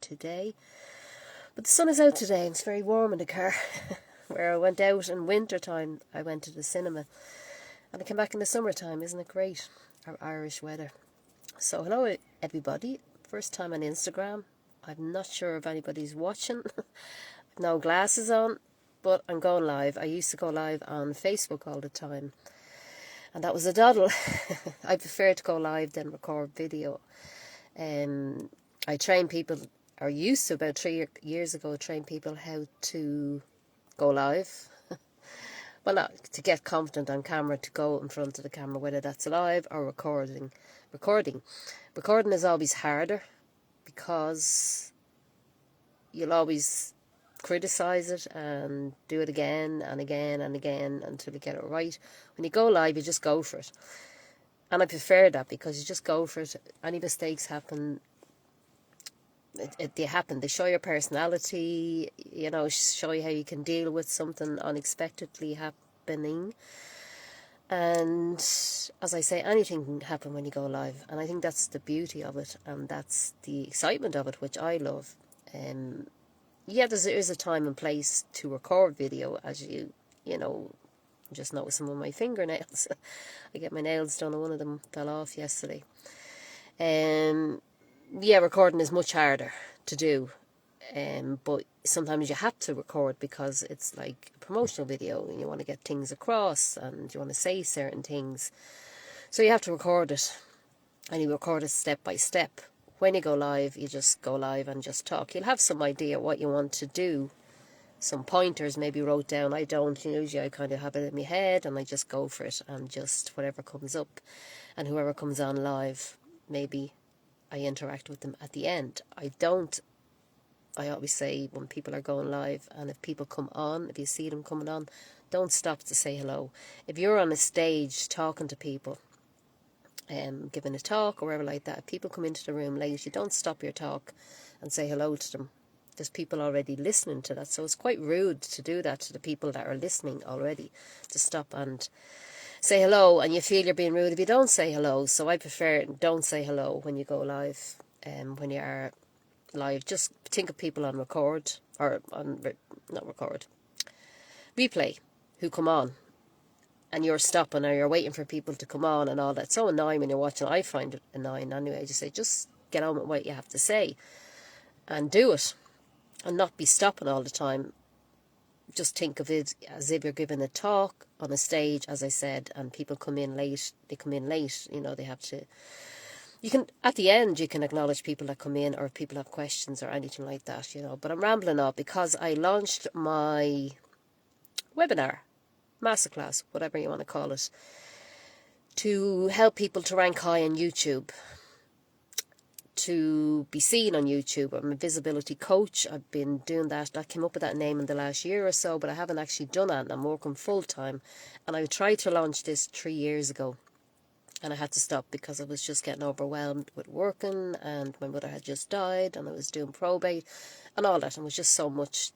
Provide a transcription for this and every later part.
today. But the sun is out today and it's very warm in the car. Where I went out in winter time, I went to the cinema. And I came back in the summertime. Isn't it great? Our Irish weather. So hello everybody. First time on Instagram. I'm not sure if anybody's watching. I've no glasses on, but I'm going live. I used to go live on Facebook all the time. And that was a doddle. I prefer to go live than record video. I train people, or used to about 3 years ago, train people how to go live. Well, not to get confident on camera, to go in front of the camera, whether that's live or recording. Recording is always harder because you'll always criticise it and do it again and again and again until you get it right. When you go live, you just go for it. And I prefer that because you just go for it. Any mistakes happen. They happen. They show your personality, show you how you can deal with something unexpectedly happening. And as I say, anything can happen when you go live. And I think that's the beauty of it. And that's the excitement of it, which I love. There is a time and place to record video, as you just noticed some of my fingernails. I get my nails done and one of them fell off yesterday. Recording is much harder to do, but sometimes you have to record because it's like a promotional video and you want to get things across and you want to say certain things. So you have to record it, and you record it step by step. When you go live, you just go live and just talk. You'll have some idea what you want to do, some pointers maybe wrote down. I don't, usually I kind of have it in my head and I just go for it and just whatever comes up. And whoever comes on live, maybe I interact with them at the end. I always say when people are going live, and if people come on, if you see them coming on, don't stop to say hello. If you're on a stage talking to people, giving a talk or whatever like that, if people come into the room late, you don't stop your talk and say hello to them. There's people already listening to that, so it's quite rude to do that to the people that are listening already, to stop and say hello, and you feel you're being rude if you don't say hello. So I prefer don't say hello when you go live. When you are live, just think of people on record, or not record, replay, who come on, and you're stopping or you're waiting for people to come on and all that. It's so annoying when you're watching. I find it annoying anyway. I just say, just get on with what you have to say and do it, and not be stopping all the time. Just think of it as if you're giving a talk on a stage, as I said, and people come in late. They come in late, they have to. You can, at the end, you can acknowledge people that come in, or if people have questions or anything like that, But I'm rambling off because I launched my webinar, masterclass, whatever you want to call it, to help people to rank high on YouTube, to be seen on YouTube. I'm a visibility coach. I've been doing that. I came up with that name in the last year or so, but I haven't actually done it, and I'm working full time. And I tried to launch this 3 years ago, and I had to stop because I was just getting overwhelmed with working, and my mother had just died, and I was doing probate and all that, and it was just so much.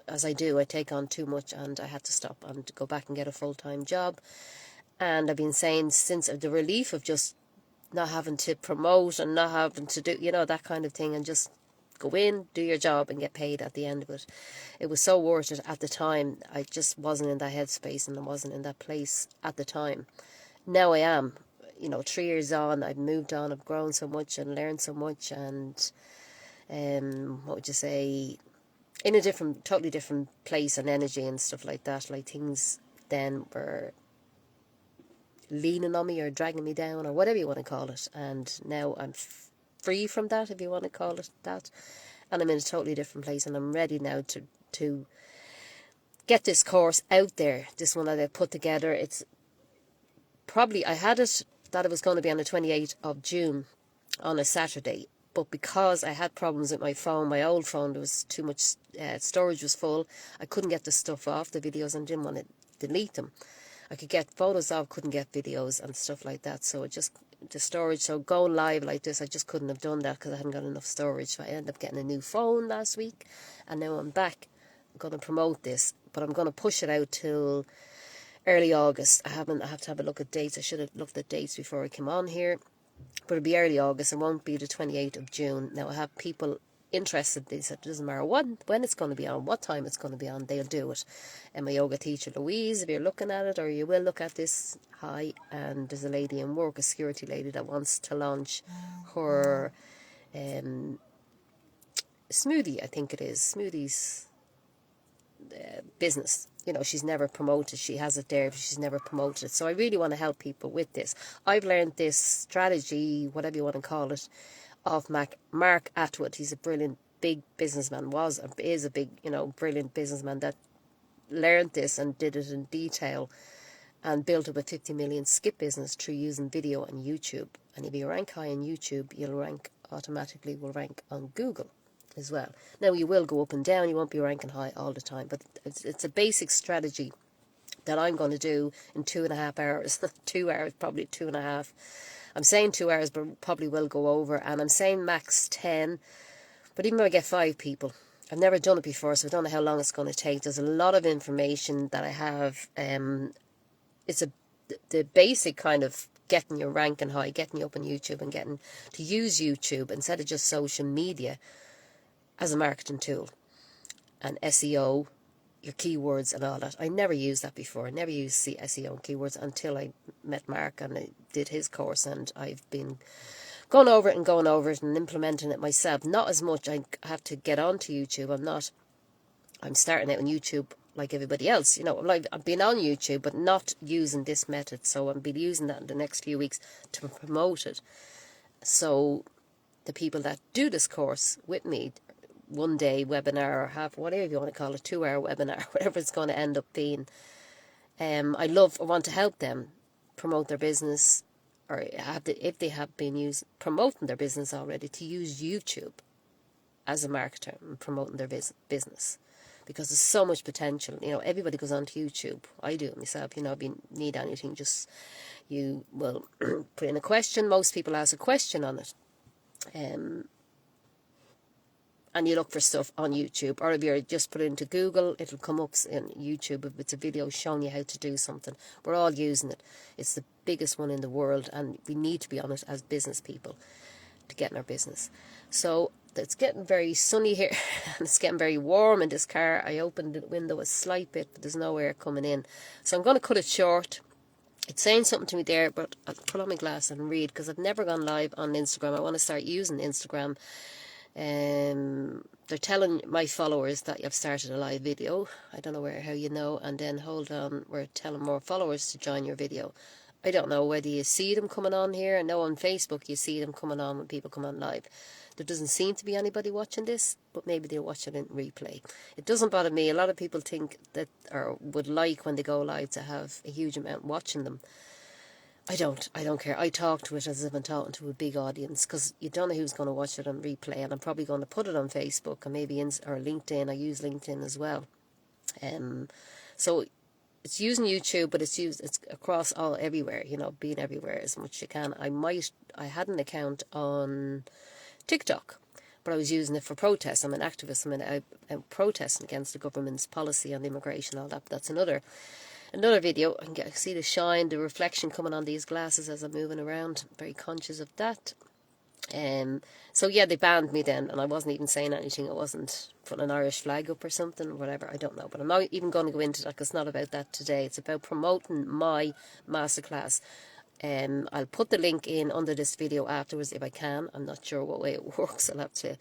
As I do, I take on too much, and I had to stop and go back and get a full-time job. And I've been saying since the relief of just not having to promote and not having to do, that kind of thing, and just go in, do your job and get paid at the end of it. It was so worth it at the time. I just wasn't in that headspace and I wasn't in that place at the time. Now I am. 3 years on, I've moved on, I've grown so much and learned so much, and what would you say, in a totally different place and energy and stuff like that. Like things then were leaning on me or dragging me down or whatever you want to call it, and now I'm free from that, if you want to call it that, and I'm in a totally different place, and I'm ready now to get this course out there, this one that I put together. It's probably, I had it that it was going to be on the 28th of June on a Saturday, but because I had problems with my phone, my old phone, there was too much storage was full. I couldn't get the stuff off the videos and didn't want to delete them. I could get photos of, couldn't get videos and stuff like that. So it just, the storage, so going live like this, I just couldn't have done that because I hadn't got enough storage. So I ended up getting a new phone last week, and now I'm back. I'm going to promote this, but I'm going to push it out till early August. I have to have a look at dates. I should have looked at dates before I came on here. But it'll be early August. It won't be the 28th of June. Now I have people interested. They said it doesn't matter when it's going to be on, what time it's going to be on, they'll do it. And my yoga teacher Louise, if you're looking at it, or you will look at this, hi. And there's a lady in work, a security lady, that wants to launch her smoothie, I think it is, smoothies business. You know, she's never promoted. She has it there, but she's never promoted it. So I really want to help people with this. I've learned this strategy, whatever you want to call it, of Mark Atwood. He's a brilliant, big businessman, is a big, brilliant businessman that learned this and did it in detail and built up a 50 million skip business through using video on YouTube. And if you rank high on YouTube, you'll rank on Google as well. Now, you will go up and down. You won't be ranking high all the time, but it's a basic strategy that I'm going to do in 2.5 hours. 2 hours, probably 2.5. I'm saying 2 hours, but probably will go over. And I'm saying max 10. But even if I get 5 people, I've never done it before, so I don't know how long it's going to take. There's a lot of information that I have. It's the basic kind of getting your ranking high, getting you up on YouTube, and getting to use YouTube instead of just social media as a marketing tool, and SEO, your keywords and all that. I never used that before. I never used SEO and keywords until I met Mark and I did his course, and I've been going over it and implementing it myself. Not as much. I have to get onto YouTube. I'm starting out on YouTube like everybody else. I've been on YouTube, but not using this method. So I'll be using that in the next few weeks to promote it. So the people that do this course with me, 1 day webinar, or half, whatever you want to call it, 2 hour webinar, whatever it's going to end up being, I want to help them promote their business, or if they have been promoting their business already, to use YouTube as a marketer and promoting their business, because there's so much potential. Everybody goes onto YouTube. I do it myself. If you need anything, just you will put in a question. Most people ask a question on it, and you look for stuff on YouTube, or if you just put it into Google, it'll come up in YouTube if it's a video showing you how to do something. We're all using it. It's the biggest one in the world, and we need to be on it as business people to get in our business. So it's getting very sunny here, and it's getting very warm in this car. I opened the window a slight bit, but there's no air coming in. So I'm going to cut it short. It's saying something to me there, but I'll put on my glass and read, because I've never gone live on Instagram. I want to start using Instagram. They're telling my followers that you've started a live video. I don't know how you know. And then hold on, we're telling more followers to join your video. I don't know whether you see them coming on here. I know on Facebook you see them coming on when people come on live. There doesn't seem to be anybody watching this, but maybe they're watching it in replay. It doesn't bother me. A lot of people think that, or would like when they go live, to have a huge amount watching them. I don't care. I talk to it as if I'm talking to a big audience, because you don't know who's going to watch it on replay, and I'm probably going to put it on Facebook and maybe or LinkedIn. I use LinkedIn as well. So it's using YouTube, but it's across everywhere, being everywhere as much as you can. I had an account on TikTok, but I was using it for protests. I'm an activist. I'm protesting against the government's policy on immigration, all that. But that's another video. I can see the shine, the reflection coming on these glasses as I'm moving around. I'm very conscious of that. So yeah, they banned me then, and I wasn't even saying anything. I wasn't putting an Irish flag up or something, whatever. I don't know, but I'm not even going to go into that, because it's not about that today. It's about promoting my masterclass. I'll put the link in under this video afterwards if I can. I'm not sure what way it works. I'll have to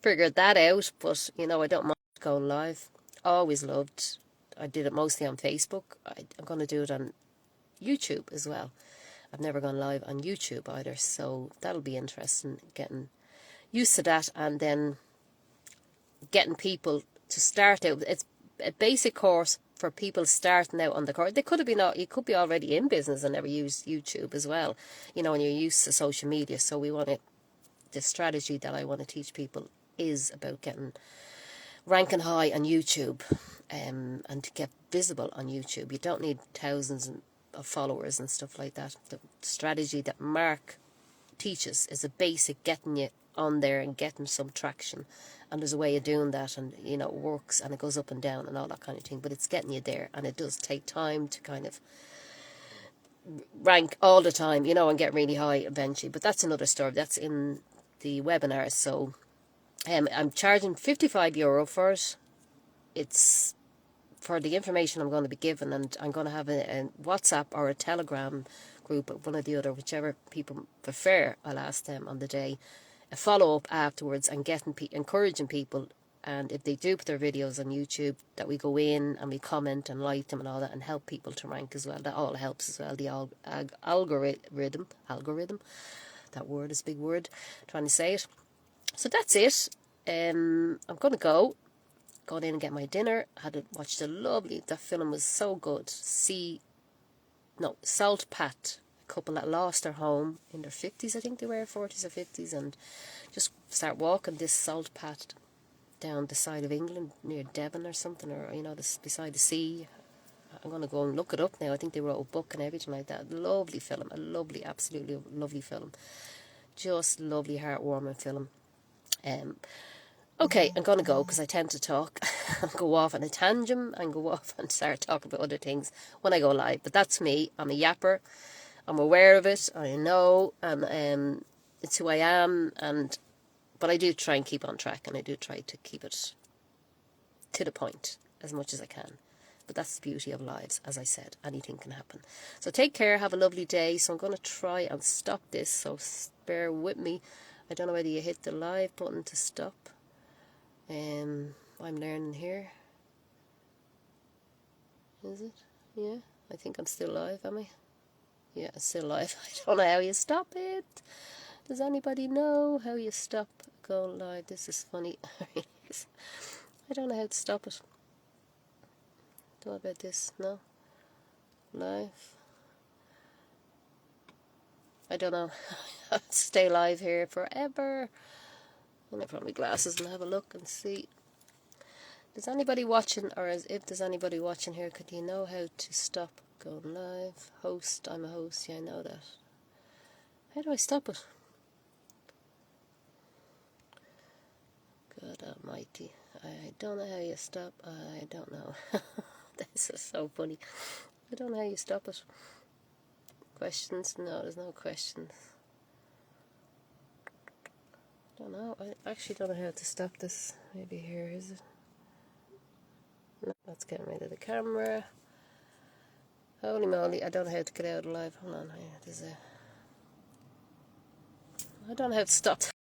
figure that out. But I don't mind going live. Always loved. I did it mostly on Facebook. I'm going to do it on YouTube as well. I've never gone live on YouTube either, so that'll be interesting, getting used to that, and then getting people to start out. It's a basic course for people starting out on the course. You could be already in business and never use YouTube as well, and you're used to social media. So the strategy that I want to teach people is about ranking high on YouTube, and to get visible on YouTube. You don't need thousands of followers and stuff like that. The strategy that Mark teaches is a basic getting you on there and getting some traction, and there's a way of doing that, and it works, and it goes up and down and all that kind of thing, but it's getting you there, and it does take time to kind of rank all the time, and get really high eventually. But that's another story. That's in the webinar. So I'm charging €55 for it. It's for the information I'm going to be given, and I'm going to have a WhatsApp or a Telegram group, one or the other, whichever people prefer. I'll ask them on the day, a follow up afterwards, and encouraging people. And if they do put their videos on YouTube, that we go in and we comment and like them and all that, and help people to rank as well. That all helps as well. The algorithm. That word is a big word. Trying to say it. So that's it. I'm going to go. Got in and get my dinner. Watched that film was so good. Salt Pat, a couple that lost their home in their 50s, I think they were, 40s or 50s, and just start walking this Salt Pat down the side of England, near Devon or something, or, this beside the sea. I'm going to go and look it up now. I think they wrote a book and everything like that. Lovely film, absolutely lovely film. Just lovely, heartwarming film. Okay, I'm going to go because I tend to talk and go off on a tangent and go off and start talking about other things when I go live. But that's me. I'm a yapper. I'm aware of it. I know. And it's who I am. But I do try and keep on track, and I do try to keep it to the point as much as I can. But that's the beauty of lives. As I said, anything can happen. So take care. Have a lovely day. So I'm going to try and stop this. So bear with me. I don't know whether you hit the live button to stop. I'm learning here. Is it? Yeah. I think I'm still live, am I? Yeah, I'm still live. I don't know how you stop it. Does anybody know how you stop going live? This is funny. I don't know how to stop it. What about this? No? Live? I don't know. I'll stay live here forever. I'm going to put on my glasses and have a look and see. Does anybody watching, or if there's anybody watching here, could you know how to stop going live? Host, I'm a host, yeah, I know that. How do I stop it? God almighty. I don't know how you stop. I don't know. This is so funny. I don't know how you stop it. Questions? No, there's no questions. I don't know. I actually don't know how to stop this. Maybe here, is it? No, that's getting rid of the camera. Holy moly, I don't know how to get out of live. Hold on, I don't know how to stop